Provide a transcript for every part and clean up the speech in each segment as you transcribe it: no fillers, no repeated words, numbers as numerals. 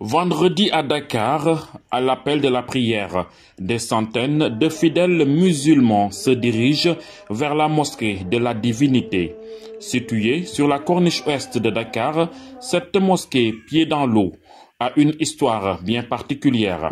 Vendredi à Dakar, à l'appel de la prière, des centaines de fidèles musulmans se dirigent vers la mosquée de la Divinité. Située sur la corniche ouest de Dakar, cette mosquée, pied dans l'eau, a une histoire bien particulière.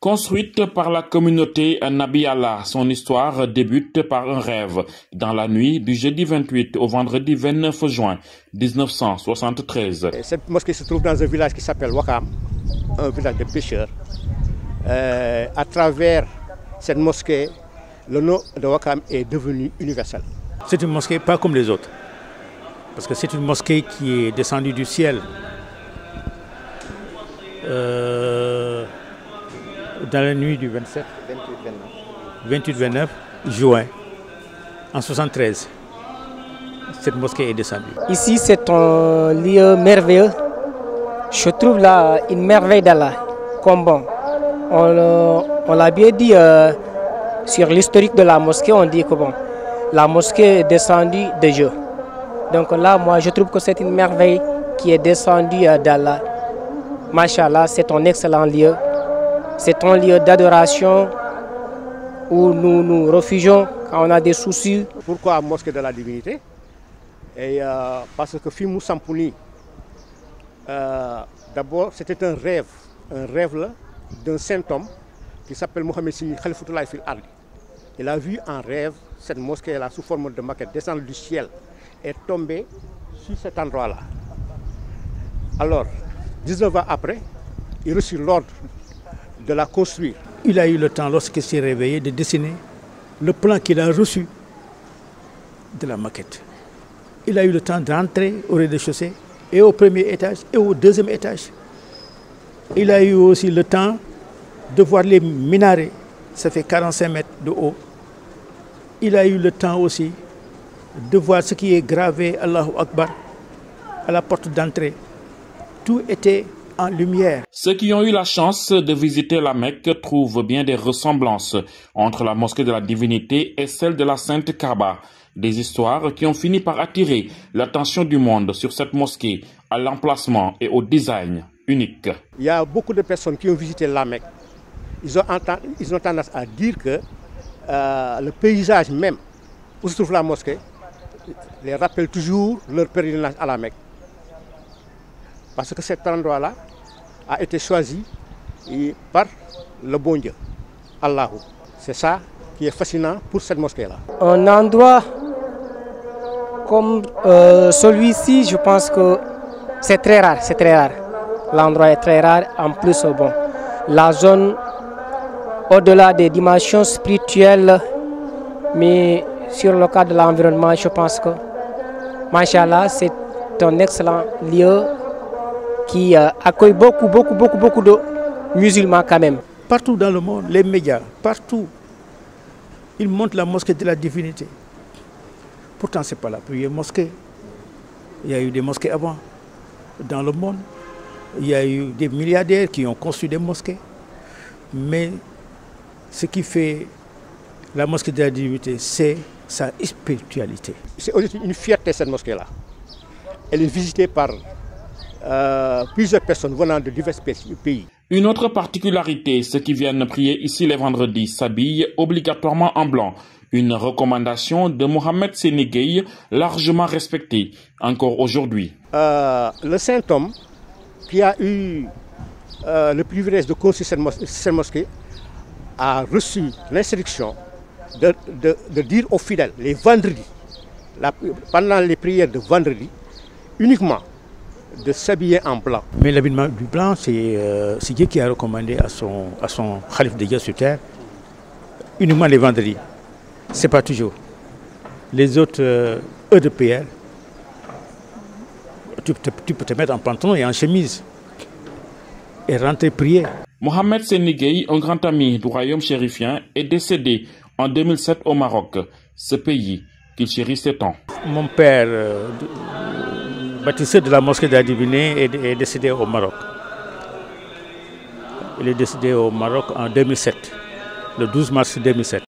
Construite par la communauté Nabi Allah, son histoire débute par un rêve dans la nuit du jeudi 28 au vendredi 29 juin 1973. Cette mosquée se trouve dans un village qui s'appelle Wakam, un village de pêcheurs. À travers cette mosquée, le nom de Wakam est devenu universel. C'est une mosquée pas comme les autres, parce que c'est une mosquée qui est descendue du ciel. Dans la nuit du 28-29 juin en 73, cette mosquée est descendue. Ici, c'est un lieu merveilleux. Je trouve là une merveille d'Allah. Comme bon, on l'a bien dit sur l'historique de la mosquée, on dit que bon, la mosquée est descendue de Dieu. Donc là, moi, je trouve que c'est une merveille qui est descendue d'Allah. Machallah, c'est un excellent lieu. C'est un lieu d'adoration où nous nous réfugions quand on a des soucis. Pourquoi mosquée de la Divinité? Parce que Fimou Sampouni, d'abord c'était un rêve là, d'un saint homme qui s'appelle Mohamed Sini Khalifatullah fil Ardi. Il a vu en rêve cette mosquée là sous forme de maquette descendre du ciel et tomber sur cet endroit là. Alors, 19 ans après, il reçut l'ordre de la construire. Il a eu le temps, lorsqu'il s'est réveillé, de dessiner le plan qu'il a reçu de la maquette. Il a eu le temps d'entrer au rez-de-chaussée et au premier étage et au deuxième étage. Il a eu aussi le temps de voir les minarets, ça fait 45 mètres de haut. Il a eu le temps aussi de voir ce qui est gravé, Allahu Akbar, à la porte d'entrée. Tout était en lumière. Ceux qui ont eu la chance de visiter la Mecque trouvent bien des ressemblances entre la mosquée de la Divinité et celle de la Sainte Kaaba. Des histoires qui ont fini par attirer l'attention du monde sur cette mosquée, à l'emplacement et au design unique. Il y a beaucoup de personnes qui ont visité la Mecque. Ils ont tendance à dire que le paysage même où se trouve la mosquée les rappelle toujours leur pèlerinage à la Mecque. Parce que cet endroit-là a été choisi par le bon Dieu, Allahu. C'est ça qui est fascinant pour cette mosquée-là. Un endroit comme celui-ci, je pense que c'est très rare, L'endroit est très rare. En plus, bon, la zone, au-delà des dimensions spirituelles, mais sur le cas de l'environnement, je pense que, machallah, c'est un excellent lieu qui accueille beaucoup de musulmans quand même. Partout dans le monde, les médias, partout, ils montrent la mosquée de la Divinité. Pourtant, ce n'est pas la première mosquée. Il y a eu des mosquées avant, dans le monde. Il y a eu des milliardaires qui ont construit des mosquées. Mais ce qui fait la mosquée de la Divinité, c'est sa spiritualité. C'est aussi une fierté cette mosquée-là. Elle est visitée par plusieurs personnes venant de divers pays. Une autre particularité, ceux qui viennent prier ici les vendredis s'habillent obligatoirement en blanc. Une recommandation de Mohamed Seniguei, largement respectée encore aujourd'hui. Le saint homme qui a eu le privilège de construire cette mosquée a reçu l'instruction de dire aux fidèles les vendredis, pendant les prières de vendredi, uniquement de s'habiller en blanc. Mais l'habillement du blanc, c'est Dieu qui a recommandé à son Khalif de Dieu sur terre, uniquement les vendredis. Ce n'est pas toujours. Les autres heures de prière, tu peux te mettre en pantalon et en chemise et rentrer prier. Mohamed Seniguei, un grand ami du royaume chérifien, est décédé en 2007 au Maroc, ce pays qu'il chérissait tant. Mon père, bâtisseur de la mosquée de la Divinité, est décédé au Maroc. Il est décédé au Maroc en 2007, le 12 mars 2007.